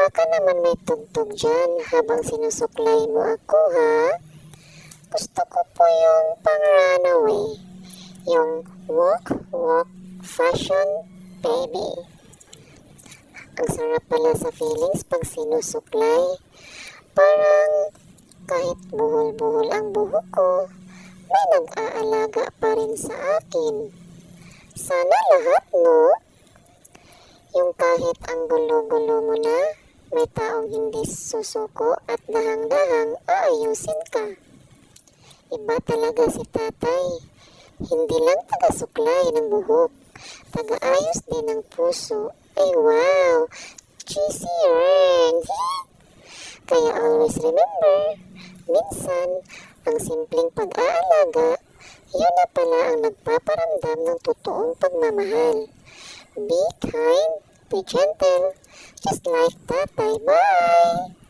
Baka naman may tugtog dyan habang sinusuklay mo ako, ha? Gusto ko po yung pang-runaway. Yung walk, walk, fashion, baby. Ang sarap pala sa feelings pag sinusuklay. Parang kahit buhol-buhol ang buhok ko, may nag-aalaga pa rin sa akin. Sana lahat, no? Yung kahit ang gulo-gulo mo na, may taong hindi susuko at dahang-dahang aayusin ka. Iba talaga si tatay. Hindi lang taga-suklay ng buhok, taga-ayos din ng puso. Ay wow! Cheesy yarn! Kaya always remember, minsan, ang simpleng pag-aalaga, yun na pala ang nagpaparamdam ng totoong pagmamahal. Be kind, be gentle, just like tatay. Bye!